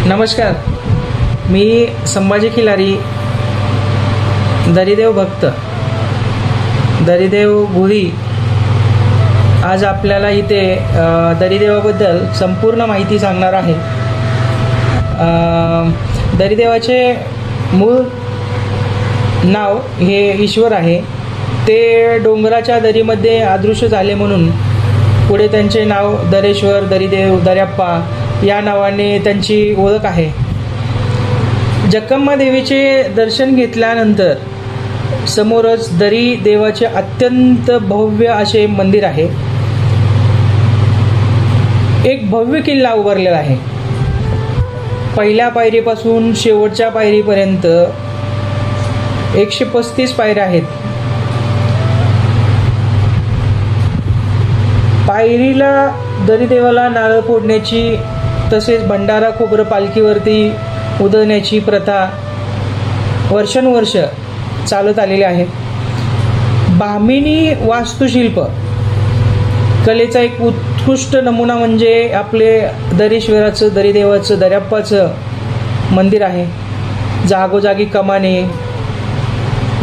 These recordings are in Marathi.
नमस्कार, मी संभाजी खिलारी, दरिदेव भक्त, दरिदेव गुढी. आज आपल्याला इथे दरिदेवाबद्दल संपूर्ण माहिती सांगणार आहे. दरिदेवाचे मूळ नाव हे ईश्वर आहे. ते डोंगराच्या दरीमध्ये अदृश्य झाले म्हणून पुढे त्यांचे नाव दरेश्वर, दरिदेव, दर्याप्पा या नावाने त्यांची ओळख आहे. जक्कम्मा देवीचे दर्शन घेतल्यानंतर समोरच दरी देवाचे अत्यंत भव्य असे मंदिर आहे. एक भव्य किल्ला उभारलेला आहे. पहिल्या पायरीपासून शेवटच्या पायरीपर्यंत 135 पायऱ्या आहेत. पायरीला दरिदेवाला नारळ फोडण्याची तसेच भंडारा खोबरं पालखीवरती उधळण्याची प्रथा वर्षानुवर्ष चालत आलेली आहे. बामिनी वास्तुशिल्प कलेचा एक उत्कृष्ट नमुना म्हणजे आपले दरेश्वराचं, दरिदेवाचं, दर्याप्पाचं मंदिर आहे. जागोजागी कमाने,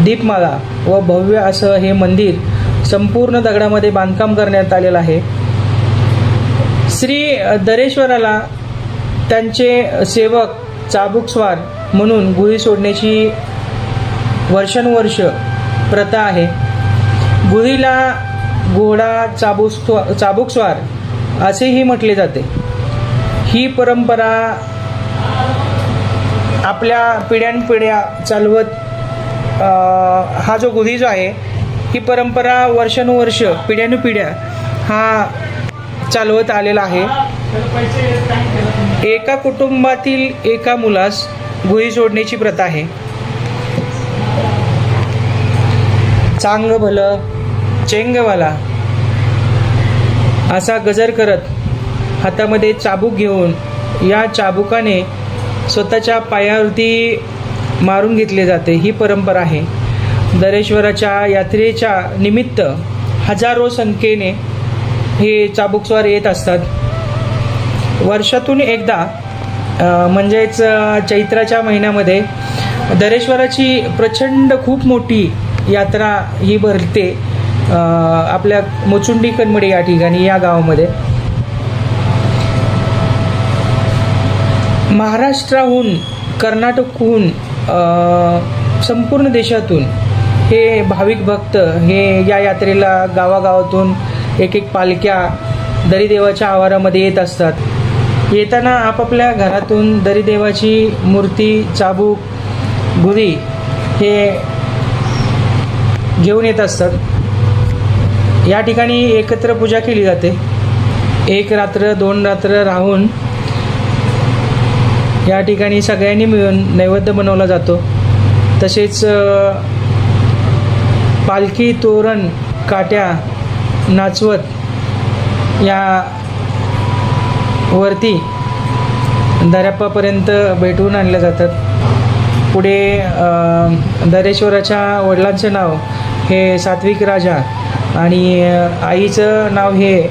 दीपमाला व भव्य असं हे मंदिर संपूर्ण दगडामध्ये बांधकाम करण्यात आलेलं आहे. श्री दरेश्वराला त्यांचे सेवक चाबुकस्वार म्हणून गुढी सोडण्याची वर्षानुवर्ष प्रथा आहे. गुढीला घोडा चाबुकस्वार असेही म्हटले जाते. ही परंपरा आपल्या पिढ्यानपिढ्या चालवत हा जो गुढी जो आहे ही परंपरा वर्षानुवर्ष पिढ्यानुपिढ्या हा चालवत आलेला आहे. एका कुटुंबातील एका मुलास गुढी सोडण्याची प्रथा आहे. चांग भलं चेंगवाला असा गजर करत हातामध्ये चाबूक घेऊन या चाबुकाने स्वतःच्या पायावरती मारून घेतले जाते. ही परंपरा आहे. दरेश्वराच्या यात्रेच्या निमित्त हजारो संख्येने हे चाबुकस्वार येत असतात. वर्षातून एकदा म्हणजेच चैत्राच्या महिन्यामध्ये दरेश्वराची प्रचंड खूप मोठी यात्रा ही भरते आपल्या मोचुंडी कनमडे या ठिकाणी, या गावामध्ये. महाराष्ट्राहून, कर्नाटकहून, संपूर्ण देशातून हे भाविक भक्त हे या यात्रेला गावागावातून एक एक पालख्या दरिदेवाच्या आवारामध्ये येत असतात. येताना आपापल्या घरातून दरिदेवाची मूर्ती, चाबूक, गुढी हे घेऊन येत असतात. या ठिकाणी एकत्र पूजा केली जाते. 1 रात्र 2 रात्र राहून या ठिकाणी सगळ्यांनी मिळून नैवेद्य बनवला जातो. तसेच पालखी, तोरण, काट्या नाचवत या वरती दर्याप्पापर्यंत भेटवून आणल्या जातात. पुढे दरेश्वराच्या वडिलांचं नाव हे सात्विक राजा आणि आईचं नाव हे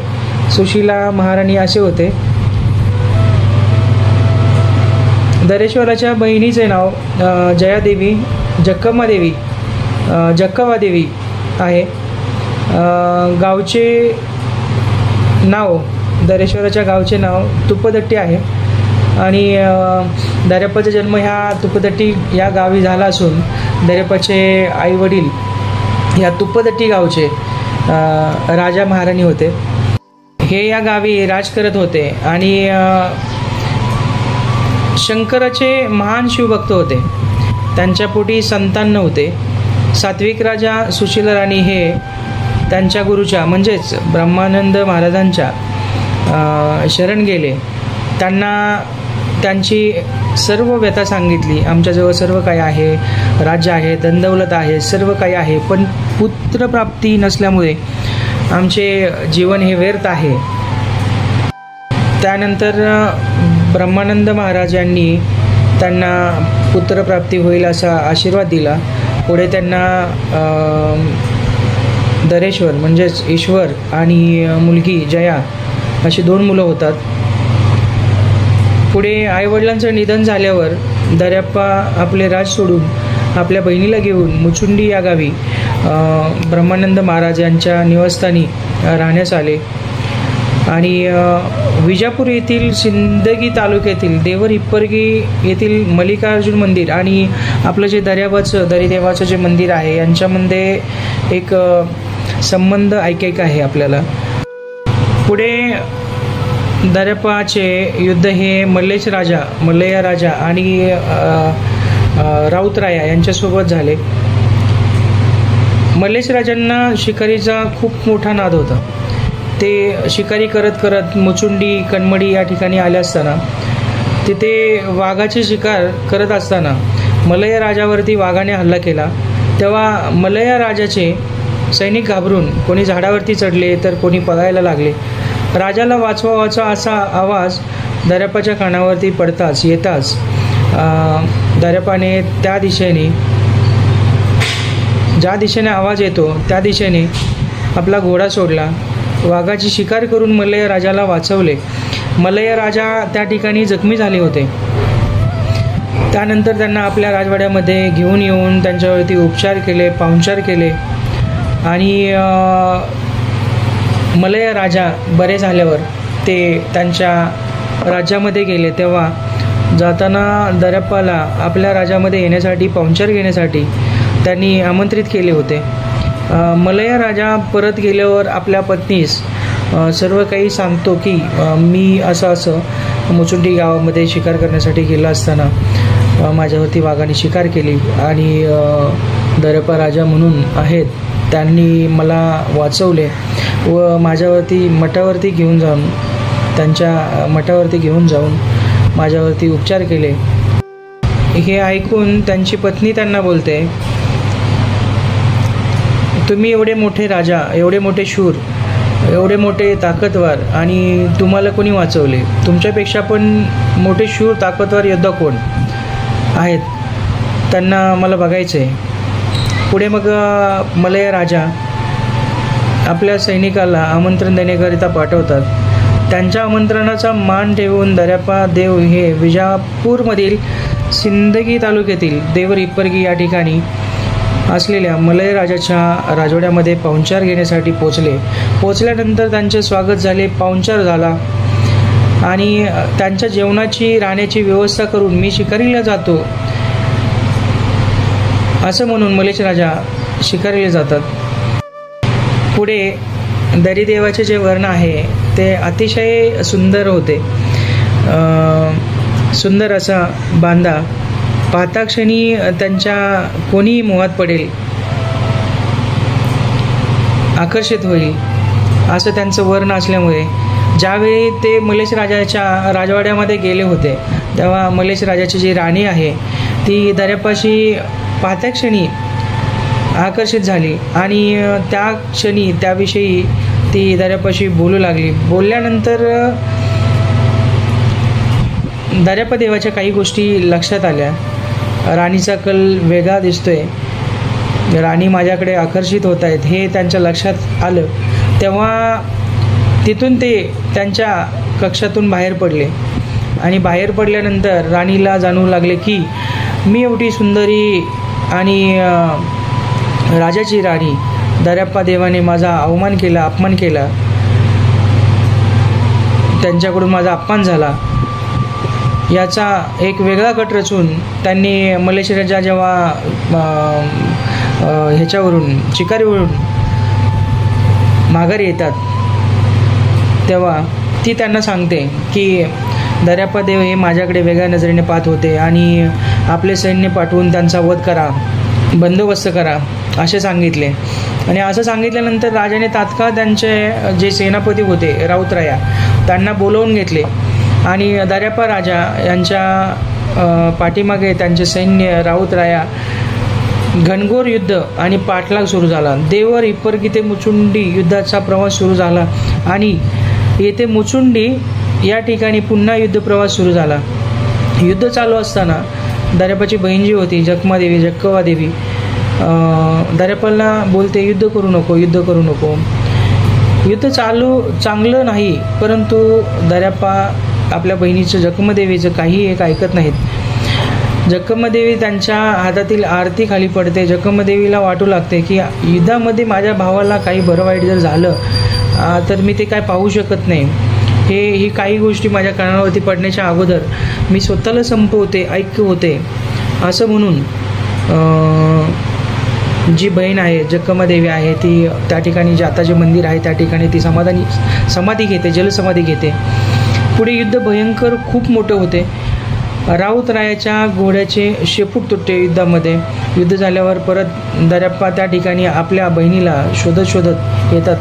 सुशीला महाराणी असे होते. दरेश्वराच्या बहिणीचे नाव जयादेवी, जक्कम्मादेवी आहे. गावचे नाव, दरेश्वराच्या गावचे नाव तुपदट्टी आहे आणि दर्याप्पाचा जन्म ह्या तुपदट्टी या गावी झाला असून दर्याप्पाचे आई वडील या तुपदट्टी गावचे राजा महाराणी होते. हे या गावी राज करत होते आणि शंकराचे महान शिवभक्त होते. त्यांच्या पोटी संतान नव्हते. सात्विक राजा, सुशीला राणी हे त्यांच्या गुरुच्या म्हणजेच ब्रह्मानंद महाराजांच्या शरण गेले. त्यांना त्यांची सर्व व्यथा सांगितली. आमच्याजवळ सर्व काही आहे, राज्य आहे, धनदौलत आहे, सर्व काही आहे, पण पुत्रप्राप्ती नसल्यामुळे आमचे जीवन हे व्यर्थ आहे. त्यानंतर ब्रह्मानंद महाराजांनी त्यांना पुत्रप्राप्ती होईल असा आशीर्वाद दिला. पुढे त्यांना दरेश्वर म्हणजेच ईश्वर आणि मुलगी जया अशी 2 मुलं होतात. पुढे आईवडिलांचं निधन झाल्यावर दर्याप्पा आपले राज सोडून आपल्या बहिणीला घेऊन मुचुंडी या गावी ब्रह्मानंद महाराज यांच्या निवासस्थानी राहण्यास आले आणि विजापूर येथील सिंदगी तालुक्यातील देवर हिप्परगी येथील मल्लिकार्जुन मंदिर आणि आपलं जे दर्यादेवाचं जे मंदिर आहे यांच्यामध्ये एक संबंध ऐकायचा आहे आपल्याला. पुढे दर्याप्पाचे युद्ध हे मल्लय्या राजा आणि राऊतराया यांच्यासोबत झाले. मल्लेश राजांना शिकारीचा खूप मोठा नाद होता. ते शिकारी करत करत मुचुंडी कणमडी या ठिकाणी आले असताना तिथे वाघाची शिकार करत असताना मल्लय्या राजावरती वाघाने हल्ला केला. तेव्हा मल्लय्या राजाचे सैनिक घाबरून कोणी झाडावरती चढले तर कोणी पळायला लागले. राजाला वाचवा असा आवाज दर्याप्पाच्या कानावरती येताच दर्याप्पाने ज्या दिशेने आवाज येतो त्या दिशेने आपला घोडा सोडला. वाघाची शिकार करून मल्लय्या राजाला वाचवले. मल्लय्या राजा त्या ठिकाणी जखमी झाले होते. त्यानंतर त्यांना आपल्या राजवाड्यामध्ये घेऊन येऊन त्यांच्यावरती उपचार केले, पाहुणचार केले आणि मल्लय्या राजा बरे झाल्यावर ते त्यांच्या राज्यामध्ये गेले. तेव्हा जाताना दर्याप्पाला आपल्या राज्यामध्ये येण्यासाठी पाहुणचार घेण्यासाठी त्यांनी आमंत्रित केले होते. मल्लय्या राजा परत गेल्यावर आपल्या पत्नीस सर्व काही सांगतो की मी असं मुचुंडी गावामध्ये शिकार करण्यासाठी गेला असताना माझ्यावरती वाघाने शिकार केली आणि दर्याप्पा राजा म्हणून आहेत त्यांनी मला वाचवले व माझ्यावरती मठावरती घेऊन जाऊन माझ्यावरती उपचार केले. हे ऐकून त्यांची पत्नी त्यांना बोलते, तुम्ही एवढे मोठे राजा, एवढे मोठे शूर, एवढे मोठे ताकदवार आणि तुम्हाला कोणी वाचवले? तुमच्यापेक्षा पण मोठे शूर ताकदवार योद्धा कोण आहेत? त्यांना मला बघायचं आहे. पुढे मग मल्लय्या राजा आपल्या सैनिकाला आमंत्रण देण्याकरिता पाठवतात. त्यांच्या आमंत्रणाचा मान ठेवून दर्याप्पा देव हे विजापूरमधील सिंदगी तालुक्यातील देवर हिप्परगी या ठिकाणी असलेल्या मल्लय्या राजाच्या राजवाड्यामध्ये पाहुणचार घेण्यासाठी पोचल्यानंतर त्यांचे स्वागत झाले, पाहुणचार झाला आणि त्यांच्या जेवणाची राहण्याची व्यवस्था करून मी शिकारीला जातो असं म्हणून मल्लेश राजा शिकारीला जातात. पुढे दर्यादेवाचे जे वर्ण आहे ते अतिशय सुंदर होते. सुंदर असा बांधा पाहता क्षणी त्यांच्या कोणीही मोहात पडेल, आकर्षित होईल असं त्यांचं वर्ण असल्यामुळे ज्यावेळी ते मल्लेश राजाच्या राजवाड्यामध्ये गेले होते तेव्हा मल्लेश राजाची जी राणी आहे ती दर्याप्पाशी पाहत्या क्षणी आकर्षित झाली आणि त्या क्षणी त्याविषयी ती दर्याप्पाशी बोलू लागली. बोलल्यानंतर दर्याप्पा देवाच्या काही गोष्टी लक्षात आल्या. राणीचा कल वेगळा दिसतोय, राणी माझ्याकडे आकर्षित होत आहेत हे त्यांच्या लक्षात आलं. तेव्हा तिथून ते त्यांच्या कक्षातून बाहेर पडले आणि बाहेर पडल्यानंतर राणीला जाणवू लागले की मी एवढी सुंदरी आणि राजाची राणी, दर्याप्पा देवाने माझा अपमान केला, त्यांच्याकडून माझा अपमान झाला याचा एक वेगळा कट रचून त्यांनी मल्लेश राजा जेव्हा शिकारीवरून माघारी येतात तेव्हा ती त्यांना सांगते की दर्याप्पा देव हे माझ्याकडे वेगळ्या नजरेने पाहत होते आणि आपले सैन्य पाठवून त्यांचा वध करा, बंदोबस्त करा असे सांगितले. आणि असं सांगितल्यानंतर राजाने तात्काळ त्यांचे जे सेनापती होते राऊतराया त्यांना बोलवून घेतले आणि दर्याप्पा राजा यांच्या पाठीमागे त्यांचे सैन्य राऊतराया घनघोर युद्ध आणि पाठलाग सुरू झाला. देवर हिप्परगी ते मुचुंडी युद्धाचा प्रवास सुरू झाला आणि येथे मुचुंडी या ठिकाणी पुन्हा युद्ध प्रवास सुरू झाला. युद्ध चालू असताना दर्याप्पाची बहीण जी होती जक्कवा देवी दर्याप्पाला बोलते युद्ध करू नको. युद्ध चांगलं नाही, परंतु दर्याप्पा आपल्या बहिणीचं जखमदेवीचं काही एक ऐकत नाहीत. जखमदेवी त्यांच्या हातातील आरती खाली पडते. जखमदेवीला वाटू लागते की युद्धामध्ये माझ्या भावाला काही बरं वाईट जर झालं तर मी ते काय पाहू शकत नाही. ही काही गोष्टी माझ्या कानावरती पडण्याच्या अगोदर मी स्वतःला संपवते, ऐक्य होते. असं म्हणून जी बहीण आहे, जक्कमादेवी आहे, ती त्या ठिकाणी जाताचे मंदिर आहे त्या ठिकाणी ती समाधी घेते, जलसमाधी घेते. पुढे युद्ध भयंकर खूप मोठे होते. राऊतरायाच्या घोड्याचे शेपूट तुटते युद्धामध्ये. युद्ध झाल्यावर परत दर्याप्पा त्या ठिकाणी आपल्या बहिणीला शोधत येतात.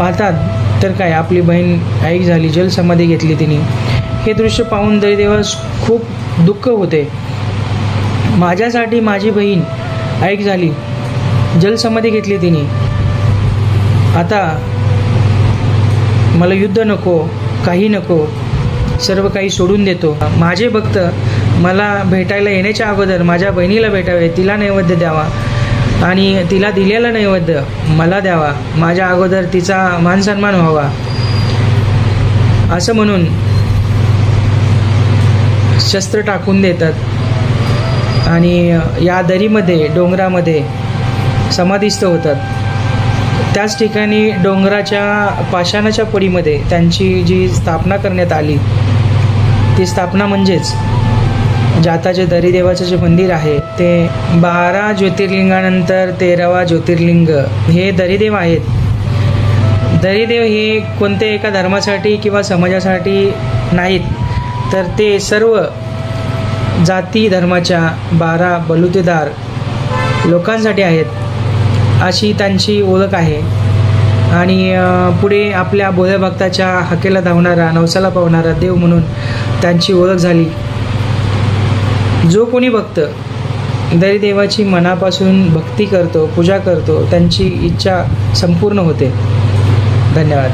पाहतात तर काय, आपली बहीण ऐक झाली, जलसमाधी घेतली तिने. हे दृश्य पाहून दरिदेवास खूप दुःख होते. माझ्यासाठी माझी बहीण ऐक झाली, जलसमाधी घेतली तिने. आता मला युद्ध नको, काही नको, सर्व काही सोडून देतो. माझे भक्त मला भेटायला येण्याच्या अगोदर माझ्या बहिणीला भेटावे, तिला नैवेद्य द्यावा आणि तिला दिलेला नैवेद्य मला द्यावा. माझ्या अगोदर तिचा मानसन्मान व्हावा. असं म्हणून शस्त्र टाकून देतात आणि या दरीमध्ये, डोंगरामध्ये समाधिस्थ होतात. त्याच ठिकाणी डोंगराच्या पाषाणाच्या पडीमध्ये त्यांची जी स्थापना करण्यात आली, ती स्थापना म्हणजेच जाताचे दरीदेवाचं जे मंदिर आहे ते 12 ज्योतिर्लिंगानंतर 13वा ज्योतिर्लिंग हे दरीदेव आहेत. दरीदेव हे कोणत्या एका धर्मासाठी किंवा समाजासाठी नाहीत, तर ते सर्व जाती धर्माच्या 12 बलुतेदार लोकांसाठी आहेत, अशी त्यांची ओळख आहे. आणि पुढे आपल्या भोळ्या भक्ताच्या हाकेला धावणारा, नवसाला पावणारा देव म्हणून त्यांची ओळख झाली. जो कोणी भक्त दरीदेवाची मनापासून भक्ती करतो, पूजा करतो, त्यांची इच्छा संपूर्ण होते. धन्यवाद.